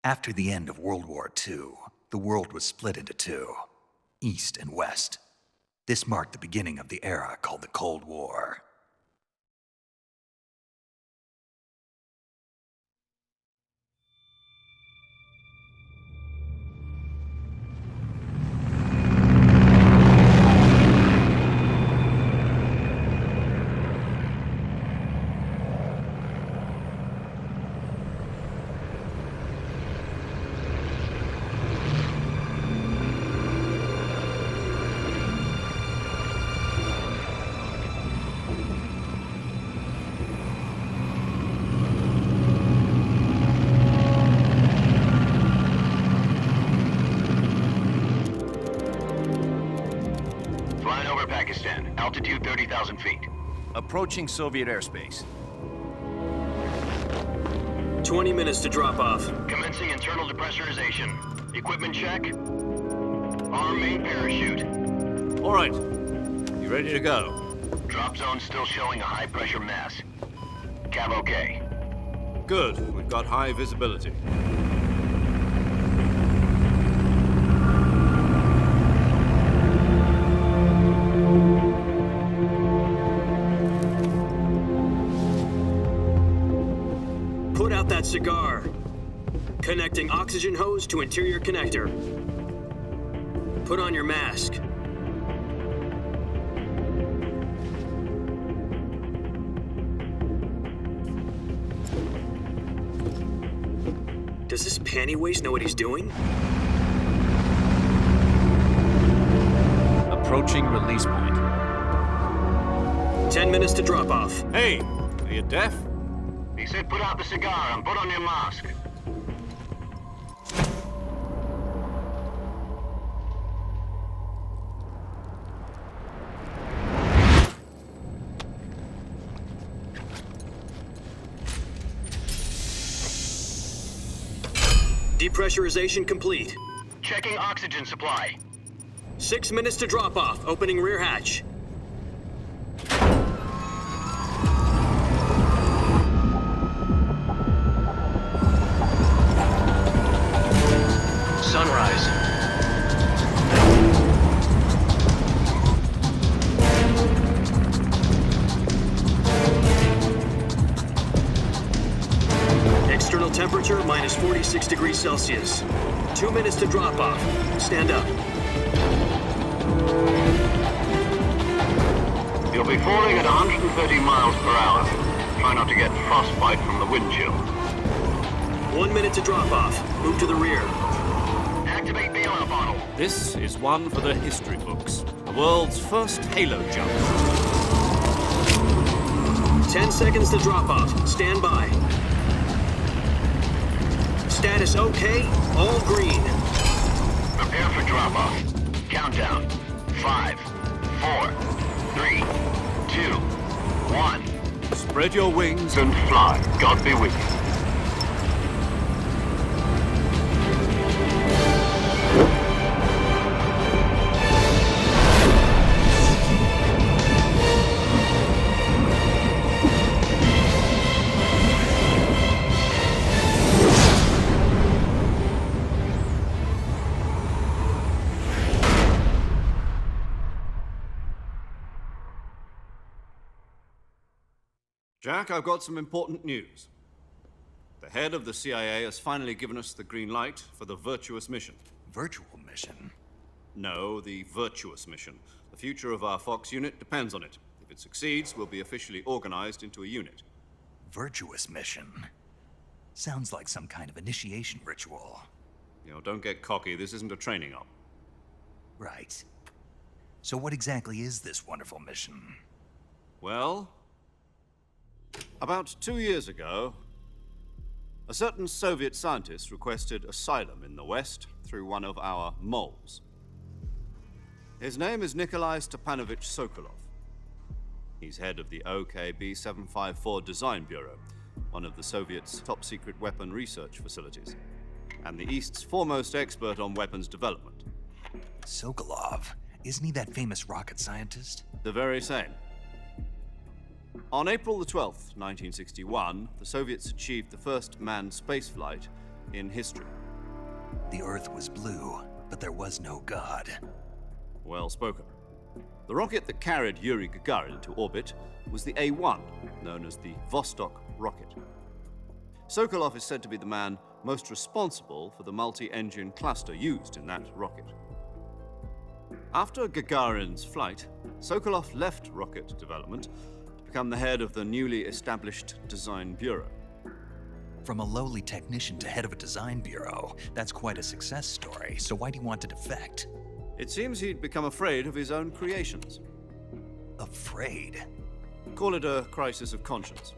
After the end of World War II, the world was split into two, East and West. This marked the beginning of the era called the Cold War. Pakistan, altitude 30,000 feet. Approaching Soviet airspace. 20 minutes to drop off. Commencing internal depressurization. Equipment check. Arm main parachute. All right. You ready to go? Drop zone still showing a high pressure mass. Cav okay. Good. We've got high visibility. Put out that cigar. Connecting oxygen hose to interior connector. Put on your mask. Does this panty waste know what he's doing? Approaching release point. 10 minutes to drop off. Hey, are you deaf? He said put out the cigar and put on your mask. Depressurization complete. Checking oxygen supply. 6 minutes to drop off. Opening rear hatch. Sunrise. External temperature minus 46 degrees Celsius. 2 minutes to drop off. Stand up. You'll be falling at 130 miles per hour. Try not to get frostbite from the wind chill. 1 minute to drop off. Move to the rear. Activate bailout bottle. This is one for the history books. The world's first halo jump. 10 seconds to drop off. Stand by. Status okay. All green. Prepare for drop-off. Countdown. 5, 4, 3, 2, 1. Spread your wings And fly. God be with you. Jack, I've got some important news. The head of the CIA has finally given us the green light for the Virtuous mission. Virtual mission? No, the Virtuous mission. The future of our Fox unit depends on it. If it succeeds, we'll be officially organized into a unit. Virtuous mission? Sounds like some kind of initiation ritual. You know, don't get cocky. This isn't a training op. Right. So what exactly is this wonderful mission? Well, about 2 years ago, a certain Soviet scientist requested asylum in the West through one of our moles. His name is Nikolai Stepanovich Sokolov. He's head of the OKB-754 Design Bureau, one of the Soviets' top-secret weapon research facilities, and the East's foremost expert on weapons development. Sokolov? Isn't he that famous rocket scientist? The very same. On April the 12th, 1961, the Soviets achieved the first manned spaceflight in history. The Earth was blue, but there was no God. Well spoken. The rocket that carried Yuri Gagarin into orbit was the A-1, known as the Vostok rocket. Sokolov is said to be the man most responsible for the multi-engine cluster used in that rocket. After Gagarin's flight, Sokolov left rocket development to become the head of the newly established Design Bureau. From a lowly technician to head of a design bureau, that's quite a success story, so why do you want to defect? It seems he'd become afraid of his own creations. Afraid? Call it a crisis of conscience.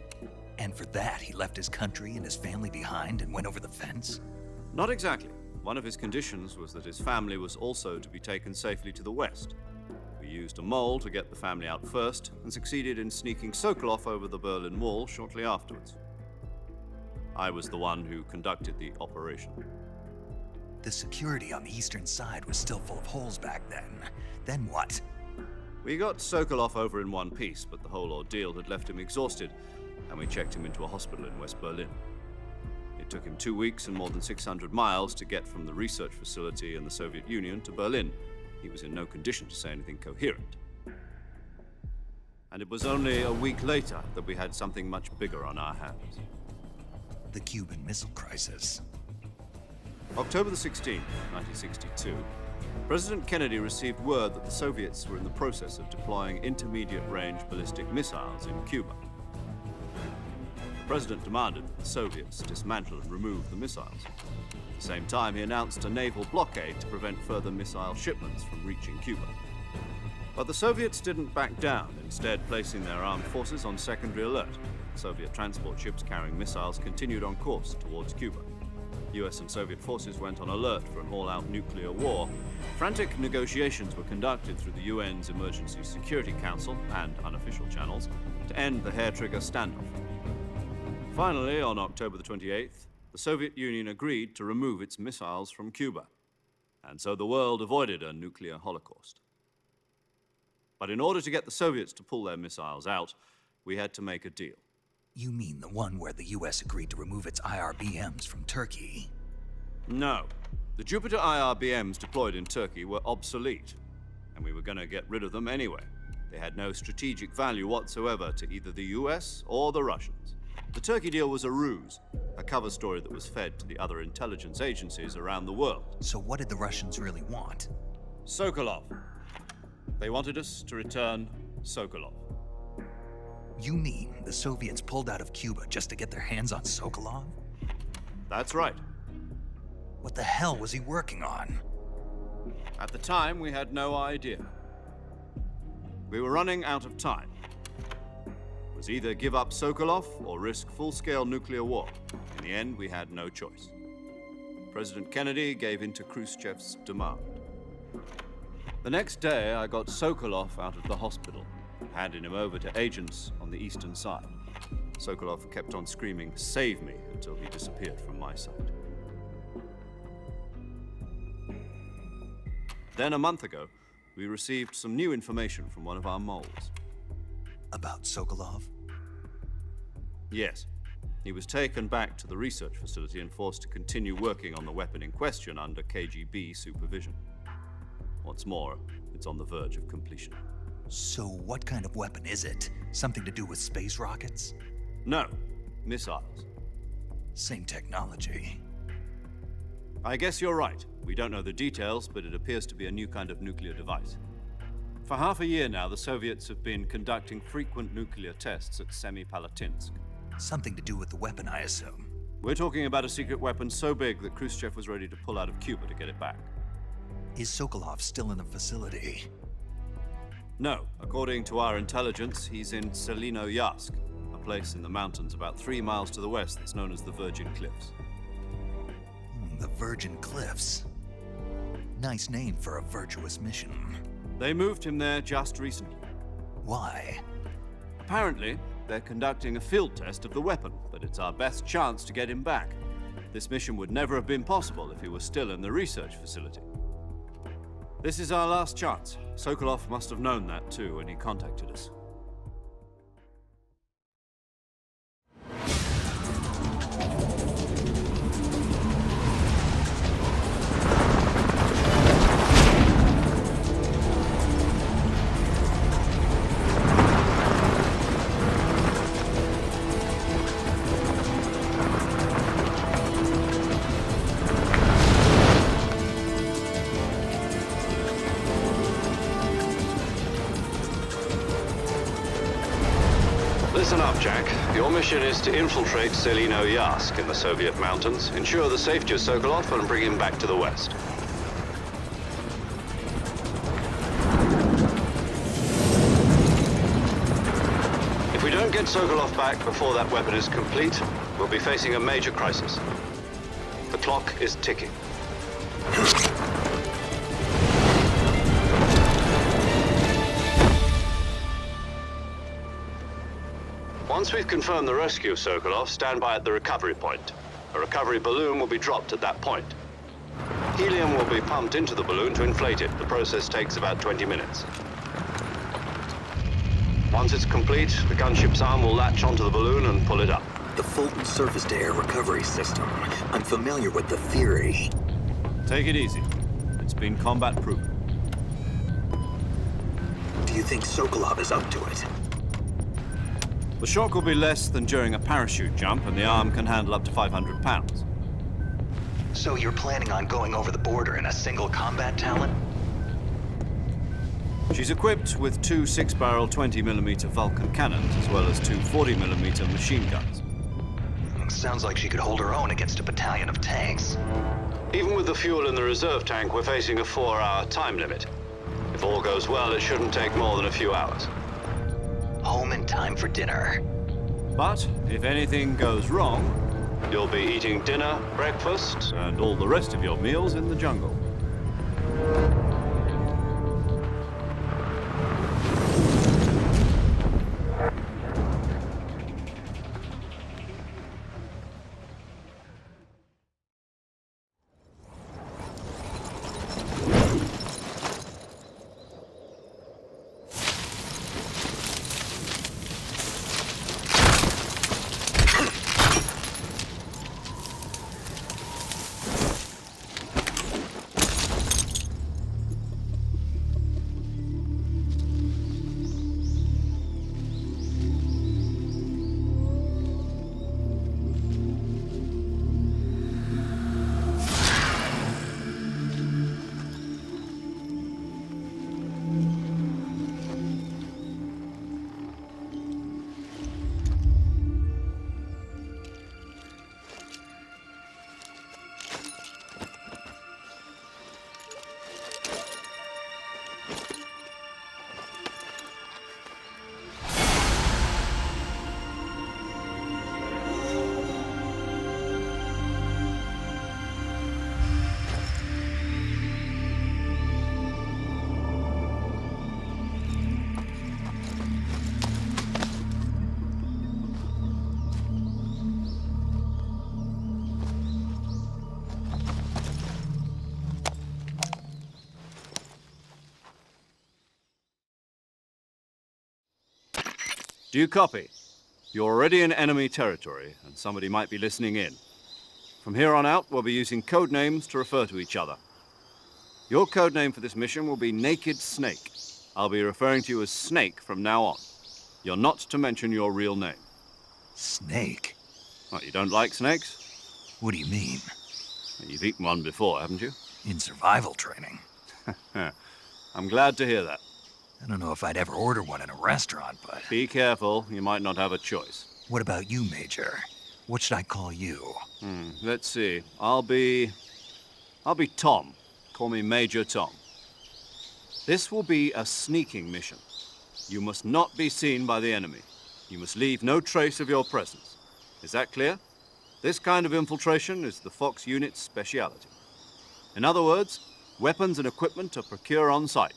And for that, he left his country and his family behind and went over the fence? Not exactly. One of his conditions was that his family was also to be taken safely to the west. We used a mole to get the family out first and succeeded in sneaking Sokolov over the Berlin Wall shortly afterwards. I was the one who conducted the operation. The security on the eastern side was still full of holes back then. Then what? We got Sokolov over in one piece, but the whole ordeal had left him exhausted, and we checked him into a hospital in West Berlin. It took him 2 weeks and more than 600 miles to get from the research facility in the Soviet Union to Berlin. He was in no condition to say anything coherent. And it was only a week later that we had something much bigger on our hands. The Cuban Missile Crisis. October the 16th, 1962, President Kennedy received word that the Soviets were in the process of deploying intermediate-range ballistic missiles in Cuba. The President demanded that the Soviets dismantle and remove the missiles. At the same time, he announced a naval blockade to prevent further missile shipments from reaching Cuba. But the Soviets didn't back down, instead placing their armed forces on secondary alert. Soviet transport ships carrying missiles continued on course towards Cuba. US and Soviet forces went on alert for an all-out nuclear war. Frantic negotiations were conducted through the UN's Emergency Security Council and unofficial channels to end the hair-trigger standoff. Finally, on October the 28th, the Soviet Union agreed to remove its missiles from Cuba, and so the world avoided a nuclear holocaust. But in order to get the Soviets to pull their missiles out, we had to make a deal. You mean the one where the US agreed to remove its IRBMs from Turkey? No. The Jupiter IRBMs deployed in Turkey were obsolete, and we were going to get rid of them anyway. They had no strategic value whatsoever to either the US or the Russians. The Turkey deal was a ruse, a cover story that was fed to the other intelligence agencies around the world. So what did the Russians really want? Sokolov. They wanted us to return Sokolov. You mean the Soviets pulled out of Cuba just to get their hands on Sokolov? That's right. What the hell was he working on? At the time, we had no idea. We were running out of time. It was either give up Sokolov or risk full-scale nuclear war. In the end, we had no choice. President Kennedy gave in to Khrushchev's demand. The next day, I got Sokolov out of the hospital, handing him over to agents on the eastern side. Sokolov kept on screaming, "Save me," until he disappeared from my sight. Then a month ago, we received some new information from one of our moles. About Sokolov? Yes. He was taken back to the research facility and forced to continue working on the weapon in question under KGB supervision. What's more, it's on the verge of completion. So what kind of weapon is it? Something to do with space rockets? No, missiles. Same technology. I guess you're right. We don't know the details, but it appears to be a new kind of nuclear device. For half a year now, the Soviets have been conducting frequent nuclear tests at Semipalatinsk. Something to do with the weapon, I assume. We're talking about a secret weapon so big that Khrushchev was ready to pull out of Cuba to get it back. Is Sokolov still in the facility? No. According to our intelligence, he's in Selinoyarsk, a place in the mountains about 3 miles to the west that's known as the Virgin Cliffs. The Virgin Cliffs. Nice name for a virtuous mission. They moved him there just recently. Why? Apparently, they're conducting a field test of the weapon, but it's our best chance to get him back. This mission would never have been possible if he was still in the research facility. This is our last chance. Sokolov must have known that too when he contacted us. mission is to infiltrate Selino-Yask in the Soviet mountains, ensure the safety of Sokolov, and bring him back to the west. If we don't get Sokolov back before that weapon is complete, we'll be facing a major crisis. The clock is ticking. Once we've confirmed the rescue of Sokolov, stand by at the recovery point. A recovery balloon will be dropped at that point. Helium will be pumped into the balloon to inflate it. The process takes about 20 minutes. Once it's complete, the gunship's arm will latch onto the balloon and pull it up. The Fulton surface-to-air recovery system. I'm familiar with the theory. Take it easy. It's been combat-proven. Do you think Sokolov is up to it? The shock will be less than during a parachute jump, and the arm can handle up to 500 pounds. So you're planning on going over the border in a single combat Talon? She's equipped with two 6-barrel 20mm Vulcan cannons, as well as two 40mm machine guns. Sounds like she could hold her own against a battalion of tanks. Even with the fuel in the reserve tank, we're facing a 4-hour time limit. If all goes well, it shouldn't take more than a few hours. Home in time for dinner. But if anything goes wrong, you'll be eating dinner, breakfast, and all the rest of your meals in the jungle. Do you copy? You're already in enemy territory, and somebody might be listening in. From here on out, we'll be using code names to refer to each other. Your code name for this mission will be Naked Snake. I'll be referring to you as Snake from now on. You're not to mention your real name. Snake? What, you don't like snakes? What do you mean? You've eaten one before, haven't you? In survival training. I'm glad to hear that. I don't know if I'd ever order one in a restaurant, but... Be careful, you might not have a choice. What about you, Major? What should I call you? Let's see. I'll be Tom. Call me Major Tom. This will be a sneaking mission. You must not be seen by the enemy. You must leave no trace of your presence. Is that clear? This kind of infiltration is the Fox unit's speciality. In other words, weapons and equipment are procured on site.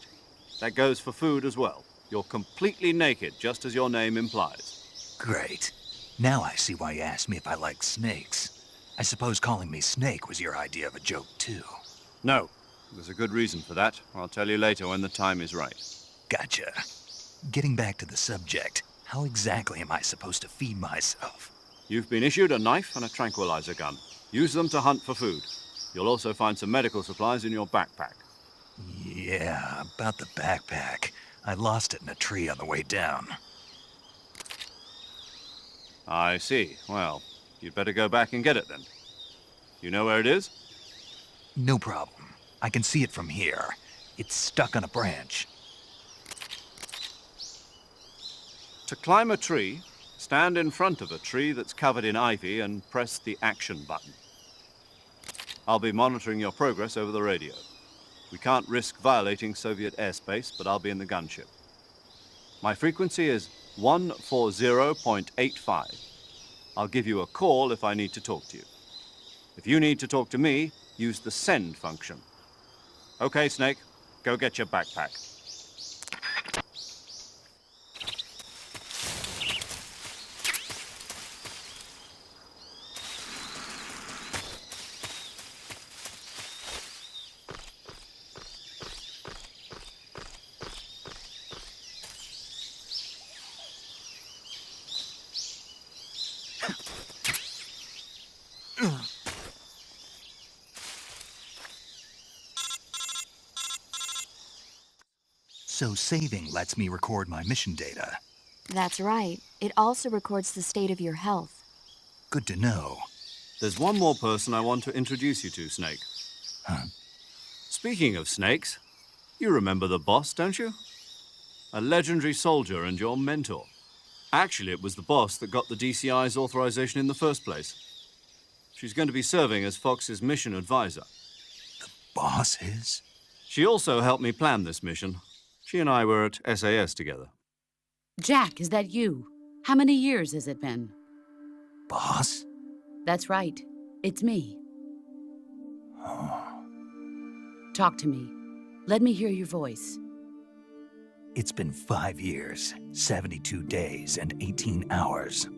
That goes for food as well. You're completely naked, just as your name implies. Great. Now I see why you asked me if I like snakes. I suppose calling me Snake was your idea of a joke, too. No. There's a good reason for that. I'll tell you later when the time is right. Gotcha. Getting back to the subject, how exactly am I supposed to feed myself? You've been issued a knife and a tranquilizer gun. Use them to hunt for food. You'll also find some medical supplies in your backpack. Yeah, about the backpack. I lost it in a tree on the way down. I see. Well, you'd better go back and get it then. You know where it is? No problem. I can see it from here. It's stuck on a branch. To climb a tree, Stand in front of a tree that's covered in ivy and press the action button. I'll be monitoring your progress over the radio. We can't risk violating Soviet airspace, but I'll be in the gunship. My frequency is 140.85. I'll give you a call if I need to talk to you. If you need to talk to me, use the send function. Okay, Snake, go get your backpack. So saving lets me record my mission data. That's right. It also records the state of your health. Good to know. There's one more person I want to introduce you to, Snake. Huh? Speaking of snakes, you remember the boss, don't you? A legendary soldier and your mentor. Actually, it was the boss that got the DCI's authorization in the first place. She's going to be serving as Fox's mission advisor. Boss is? She also helped me plan this mission. She and I were at SAS together. Jack, is that you? How many years has it been? Boss? That's right. It's me. Talk to me. Let me hear your voice. It's been 5 years, 72 days, and 18 hours.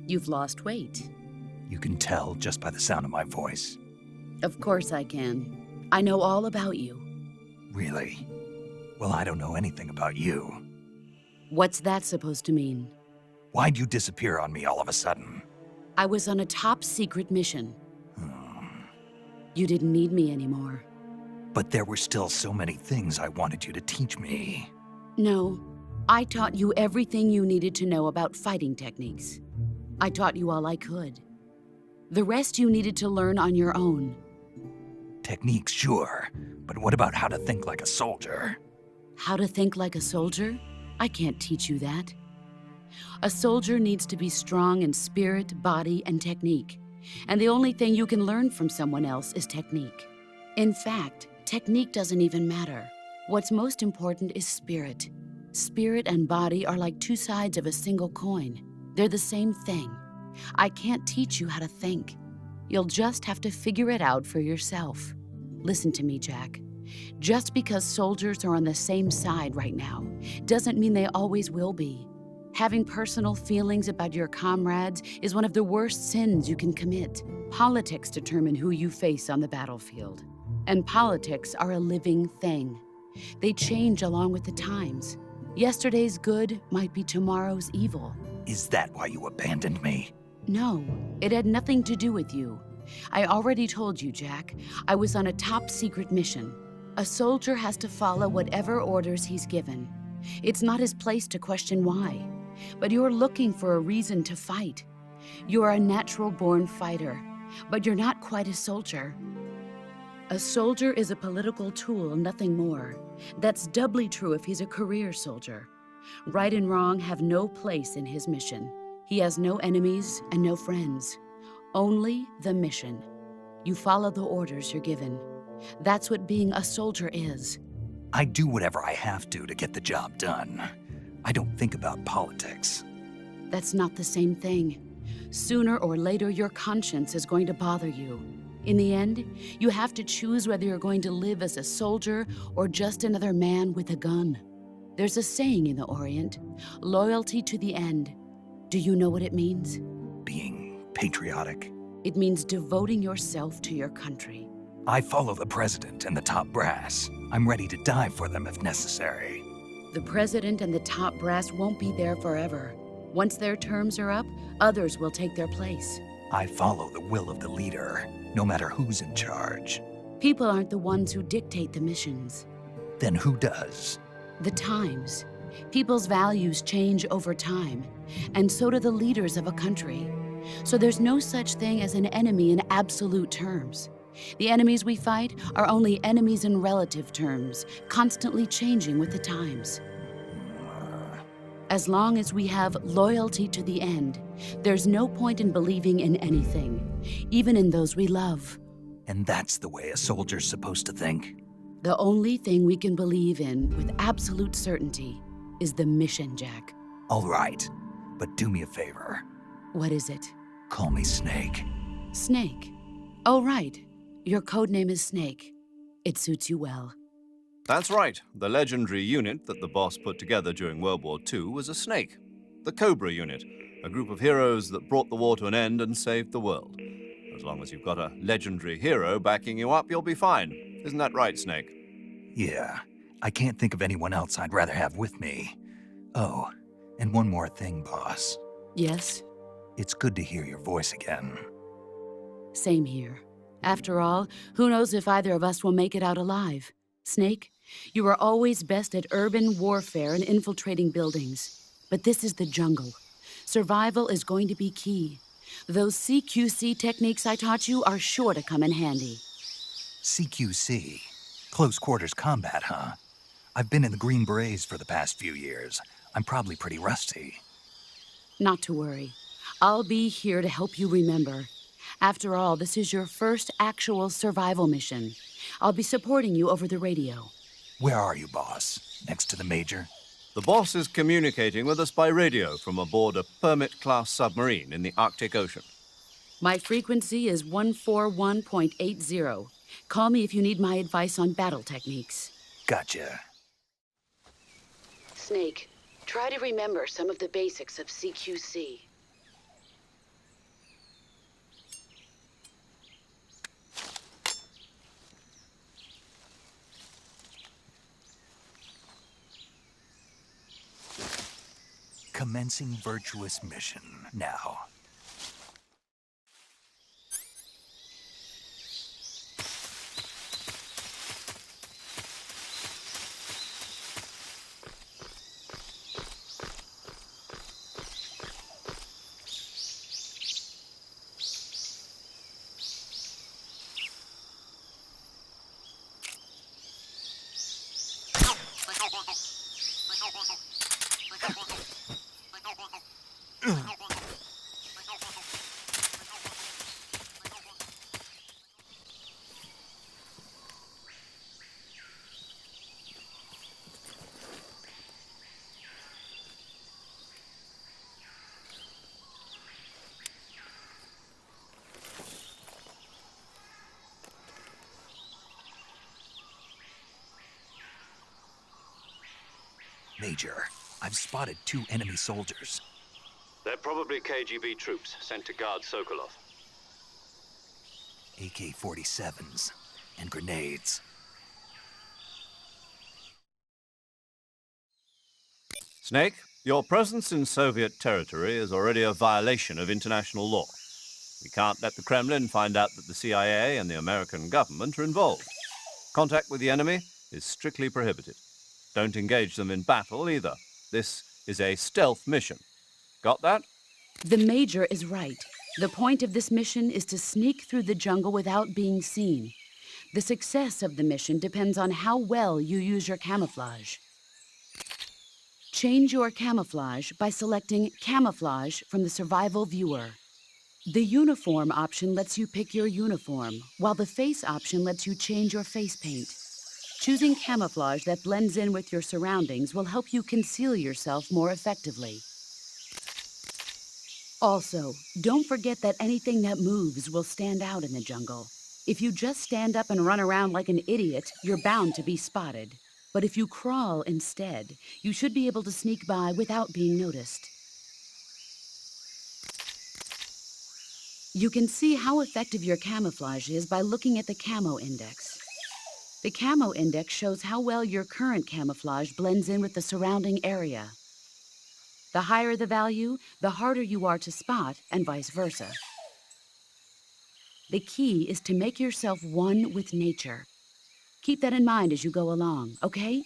You've lost weight. You can tell just by the sound of my voice. Of course I can. I know all about you. Really? Well, I don't know anything about you. What's that supposed to mean? Why'd you disappear on me all of a sudden? I was on a top-secret mission. You didn't need me anymore. But there were still so many things I wanted you to teach me. No, I taught you everything you needed to know about fighting techniques. I taught you all I could. The rest you needed to learn on your own. Techniques, sure. But what about how to think like a soldier? How to think like a soldier? I can't teach you that. A soldier needs to be strong in spirit, body, and technique. And the only thing you can learn from someone else is technique. In fact, technique doesn't even matter. What's most important is spirit. Spirit and body are like two sides of a single coin. They're the same thing. I can't teach you how to think. You'll just have to figure it out for yourself. Listen to me, Jack. Just because soldiers are on the same side right now doesn't mean they always will be. Having personal feelings about your comrades is one of the worst sins you can commit. Politics determine who you face on the battlefield. And politics are a living thing. They change along with the times. Yesterday's good might be tomorrow's evil. Is that why you abandoned me? No, it had nothing to do with you. I already told you, Jack. I was on a top-secret mission. A soldier has to follow whatever orders he's given. It's not his place to question why. But you're looking for a reason to fight. You're a natural-born fighter, but you're not quite a soldier. A soldier is a political tool, nothing more. That's doubly true if he's a career soldier. Right and wrong have no place in his mission. He has no enemies and no friends. Only the mission. You follow the orders you're given. That's what being a soldier is. I do whatever I have to get the job done. I don't think about politics. That's not the same thing. Sooner or later, your conscience is going to bother you. In the end, you have to choose whether you're going to live as a soldier or just another man with a gun. There's a saying in the Orient, loyalty to the end. Do you know what it means? Being patriotic. It means devoting yourself to your country. I follow the president and the top brass. I'm ready to die for them if necessary. The president and the top brass won't be there forever. Once their terms are up, others will take their place. I follow the will of the leader, no matter who's in charge. People aren't the ones who dictate the missions. Then who does? The times. People's values change over time, and so do the leaders of a country. So there's no such thing as an enemy in absolute terms. The enemies we fight are only enemies in relative terms, constantly changing with the times. As long as we have loyalty to the end, there's no point in believing in anything, even in those we love. And that's the way a soldier's supposed to think? The only thing we can believe in with absolute certainty is the mission, Jack. All right, but do me a favor. What is it? Call me Snake. Snake. Oh, right. Your code name is Snake. It suits you well. That's right. The legendary unit that the boss put together during World War II was a snake. The Cobra unit, a group of heroes that brought the war to an end and saved the world. As long as you've got a legendary hero backing you up, you'll be fine. Isn't that right, Snake? Yeah, I can't think of anyone else I'd rather have with me. Oh, and one more thing, boss. Yes? It's good to hear your voice again. Same here. After all, who knows if either of us will make it out alive? Snake, you are always best at urban warfare and infiltrating buildings. But this is the jungle. Survival is going to be key. Those CQC techniques I taught you are sure to come in handy. CQC? Close quarters combat, huh? I've been in the Green Berets for the past few years. I'm probably pretty rusty. Not to worry. I'll be here to help you remember. After all, this is your first actual survival mission. I'll be supporting you over the radio. Where are you, boss? Next to the Major? The boss is communicating with us by radio from aboard a Permit-class submarine in the Arctic Ocean. My frequency is 141.80. Call me if you need my advice on battle techniques. Gotcha. Snake, try to remember some of the basics of CQC. Commencing Virtuous mission now. Major, I've spotted 2 enemy soldiers. They're probably KGB troops sent to guard Sokolov. AK-47s and grenades. Snake, your presence in Soviet territory is already a violation of international law. We can't let the Kremlin find out that the CIA and the American government are involved. Contact with the enemy is strictly prohibited. Don't engage them in battle either. This is a stealth mission. Got that? The Major is right. The point of this mission is to sneak through the jungle without being seen. The success of the mission depends on how well you use your camouflage. Change your camouflage by selecting Camouflage from the Survival Viewer. The Uniform option lets you pick your uniform, while the Face option lets you change your face paint. Choosing camouflage that blends in with your surroundings will help you conceal yourself more effectively. Also, don't forget that anything that moves will stand out in the jungle. If you just stand up and run around like an idiot, you're bound to be spotted. But if you crawl instead, you should be able to sneak by without being noticed. You can see how effective your camouflage is by looking at the Camo Index. The Camo Index shows how well your current camouflage blends in with the surrounding area. The higher the value, the harder you are to spot, and vice versa. The key is to make yourself one with nature. Keep that in mind as you go along, okay?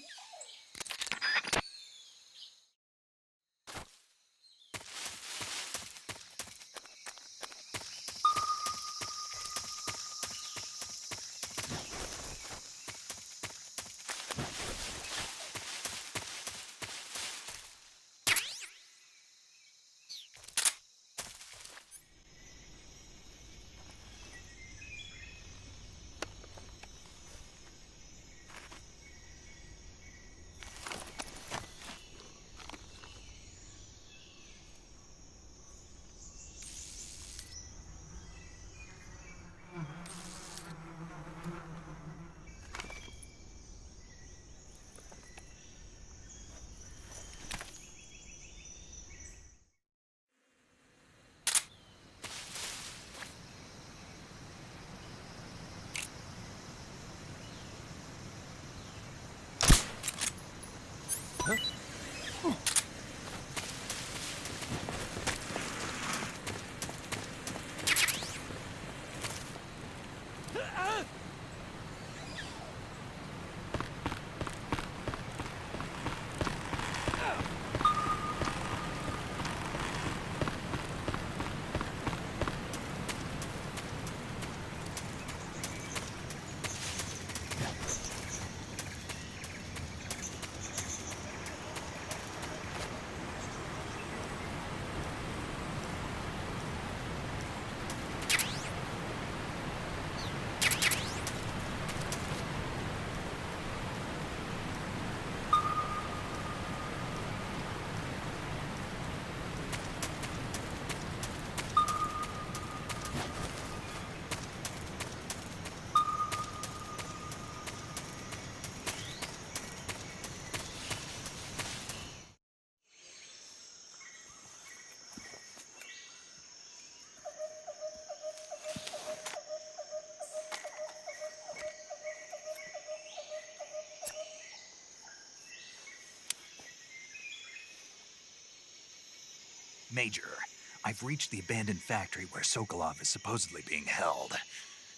Major, I've reached the abandoned factory where Sokolov is supposedly being held.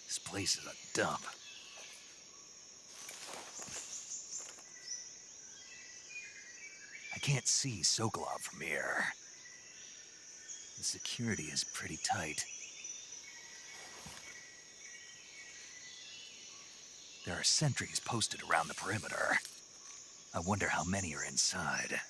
This place is a dump. I can't see Sokolov from here. The security is pretty tight. There are sentries posted around the perimeter. I wonder how many are inside.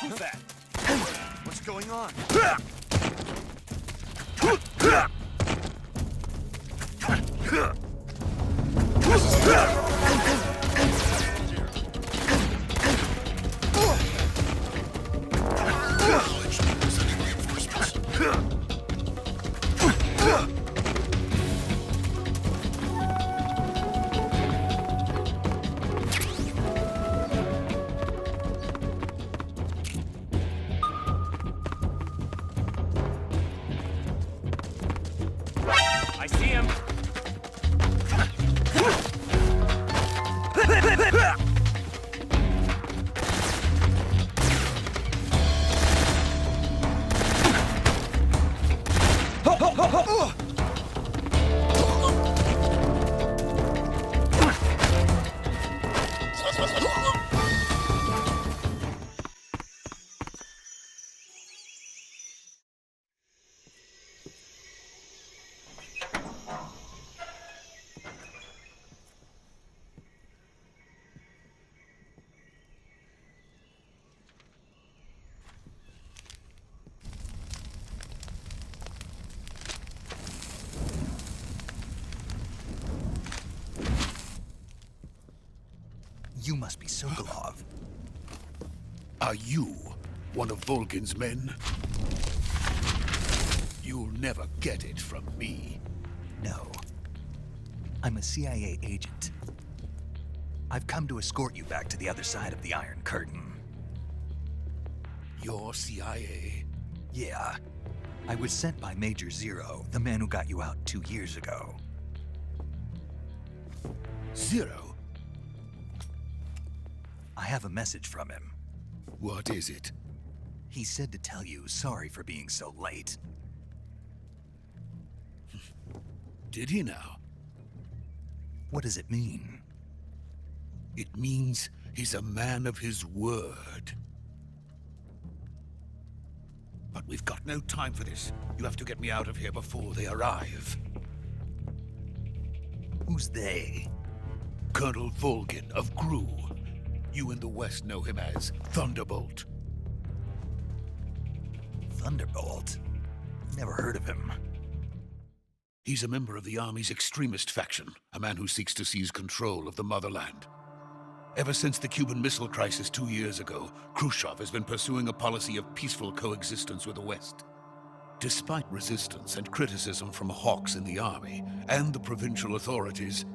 Who's that? What's going on? I see him. You must be Sokolov. Are you one of Volgin's men? You'll never get it from me. No. I'm a CIA agent. I've come to escort you back to the other side of the Iron Curtain. You're CIA? Yeah. I was sent by Major Zero, the man who got you out 2 years ago. Zero? I have a message from him. What is it? He said to tell you sorry for being so late. Did he now? What does it mean? It means he's a man of his word. But we've got no time for this. You have to get me out of here before they arrive. Who's they? Colonel Volgin of GRU. You in the West know him as Thunderbolt. Thunderbolt? Never heard of him. He's a member of the Army's extremist faction, a man who seeks to seize control of the motherland. Ever since the Cuban Missile Crisis 2 years ago, Khrushchev has been pursuing a policy of peaceful coexistence with the West. Despite resistance and criticism from hawks in the army and the provincial authorities,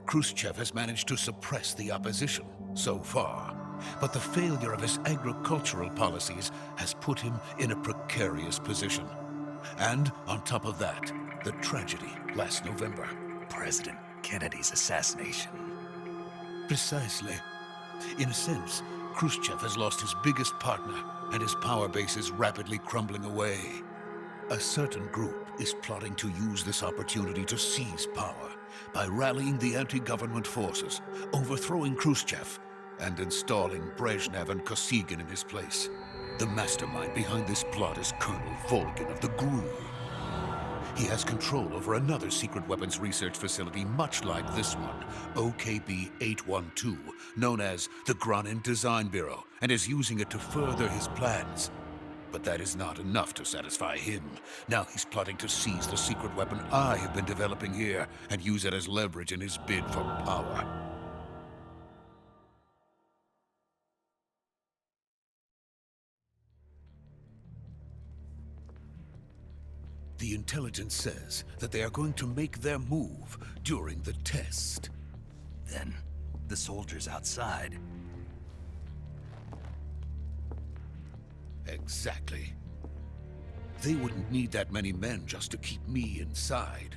Khrushchev has managed to suppress the opposition so far. But the failure of his agricultural policies has put him in a precarious position. And on top of that, the tragedy last November. President Kennedy's assassination. Precisely. In a sense, Khrushchev has lost his biggest partner, and his power base is rapidly crumbling away. A certain group is plotting to use this opportunity to seize power by rallying the anti-government forces, overthrowing Khrushchev, and installing Brezhnev and Kosygin in his place. The mastermind behind this plot is Colonel Volgin of the GRU. He has control over another secret weapons research facility much like this one, OKB-812, known as the Granin Design Bureau, and is using it to further his plans. But that is not enough to satisfy him. Now he's plotting to seize the secret weapon I have been developing here and use it as leverage in his bid for power. The intelligence says that they are going to make their move during the test. Then, the soldiers outside. Exactly. They wouldn't need that many men just to keep me inside.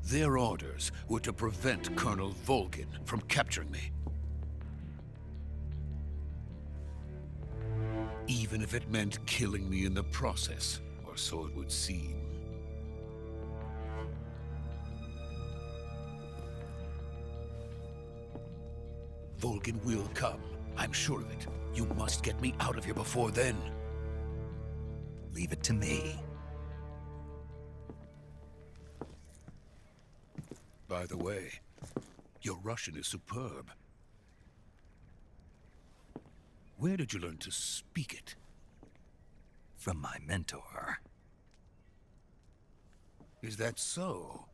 Their orders were to prevent Colonel Volgin from capturing me. Even if it meant killing me in the process. Or so it would seem. Volgin will come. I'm sure of it. You must get me out of here before then. Leave it to me. By the way, your Russian is superb. Where did you learn to speak it? From my mentor. Is that so?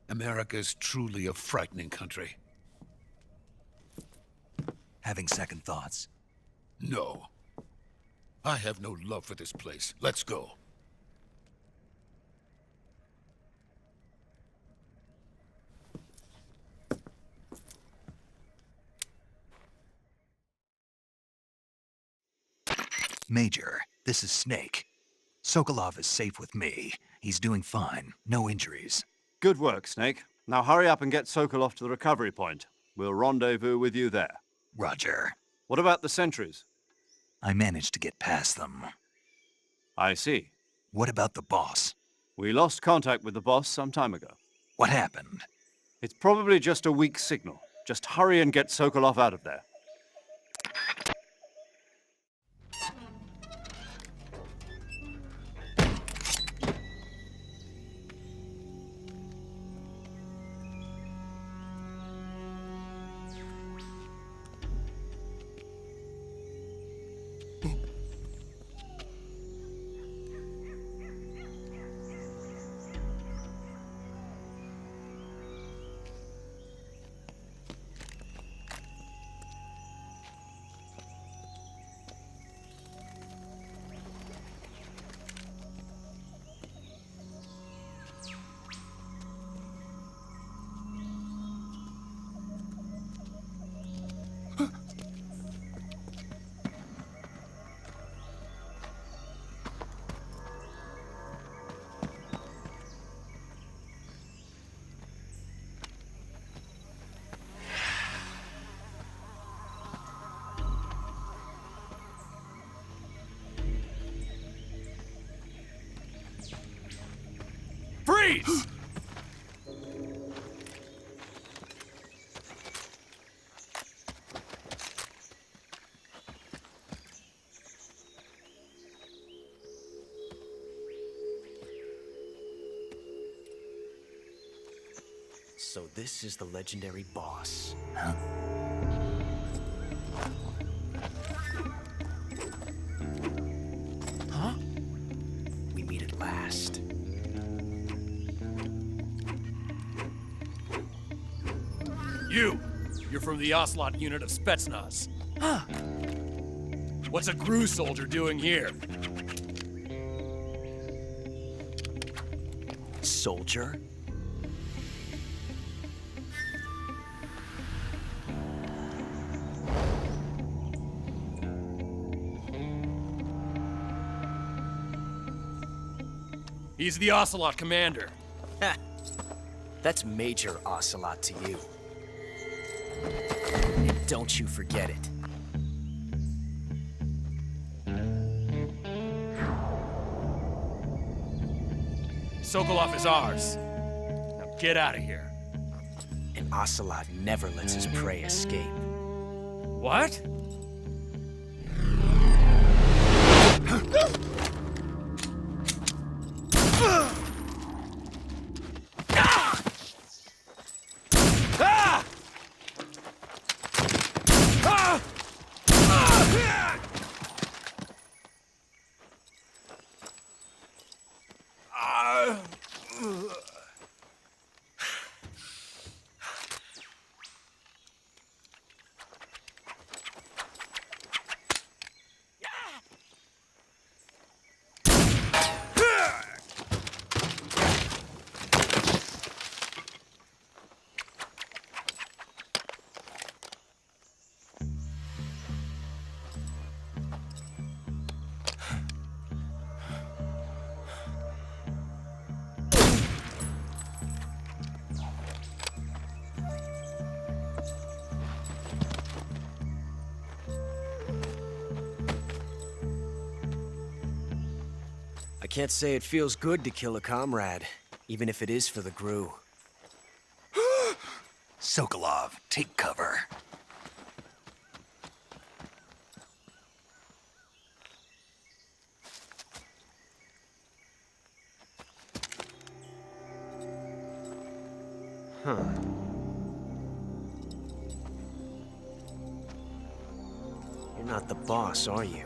America is truly a frightening country. Having second thoughts? No. I have no love for this place. Let's go. Major, this is Snake. Sokolov is safe with me. He's doing fine. No injuries. Good work, Snake. Now hurry up and get Sokolov to the recovery point. We'll rendezvous with you there. Roger. What about the sentries? I managed to get past them. I see. What about the boss? We lost contact with the boss some time ago. What happened? It's probably just a weak signal. Just hurry and get Sokolov out of there. Freeze! So this is the legendary boss. Huh? Huh? We meet at last. You're from the Ocelot unit of Spetsnaz. Huh. What's a Gru soldier doing here? Soldier? He's the Ocelot commander. Ha! That's Major Ocelot to you. And don't you forget it. Sokolov is ours. Now get out of here. And Ocelot never lets his prey escape. What? I can't say it feels good to kill a comrade, even if it is for the Gru. Sokolov, take cover. Huh. You're not the boss, are you?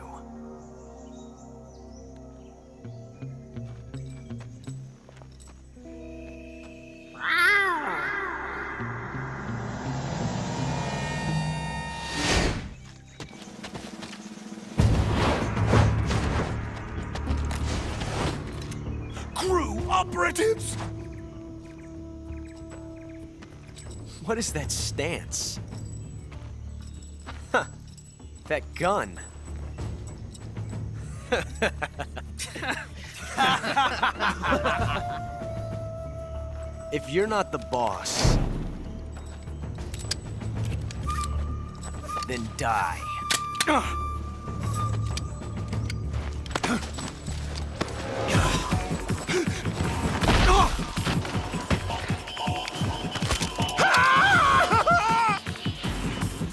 Gru operatives! What is that stance? Huh. That gun. If you're not the boss, then die.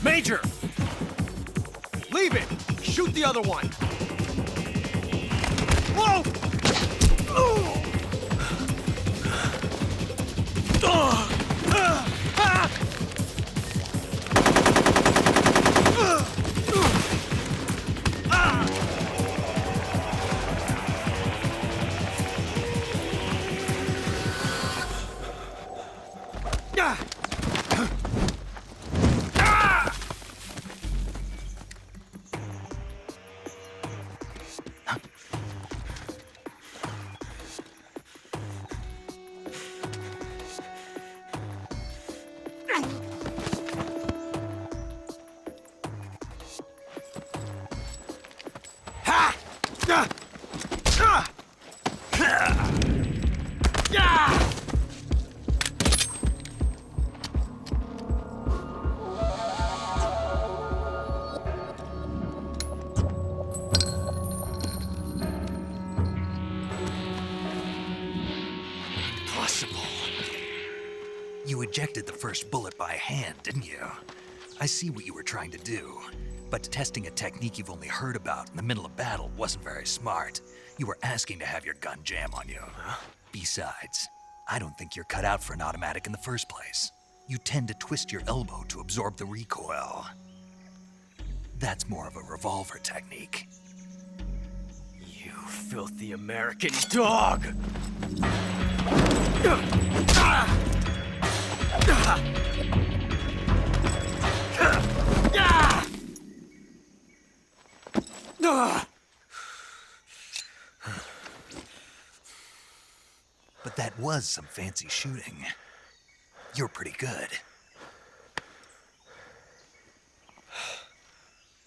Major! Leave it! Shoot the other one! Whoa! You ejected the first bullet by hand, didn't you? I see what you were trying to do, but testing a technique you've only heard about in the middle of battle wasn't very smart. You were asking to have your gun jam on you. Besides, I don't think you're cut out for an automatic in the first place. You tend to twist your elbow to absorb the recoil. That's more of a revolver technique. You filthy American dog! But that was some fancy shooting. You're pretty good.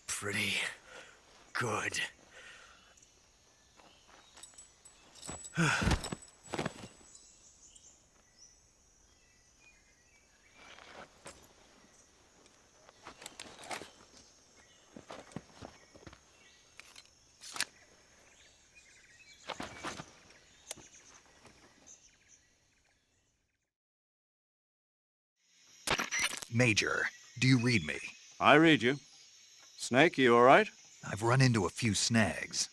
Pretty good. Major, do you read me? I read you. Snake, you all right? I've run into a few snags.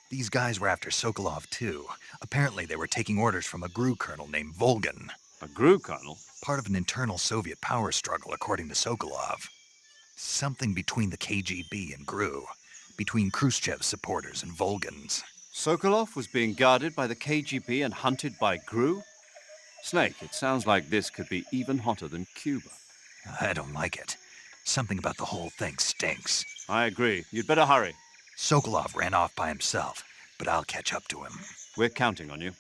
These guys were after Sokolov too. Apparently they were taking orders from a GRU colonel named Volgan. A GRU colonel? Part of an internal Soviet power struggle, according to Sokolov. Something between the KGB and GRU. Between Khrushchev's supporters and Volgan's. Sokolov was being guarded by the KGB and hunted by GRU? Snake, it sounds like this could be even hotter than Cuba. I don't like it. Something about the whole thing stinks. I agree. You'd better hurry. Sokolov ran off by himself, but I'll catch up to him. We're counting on you.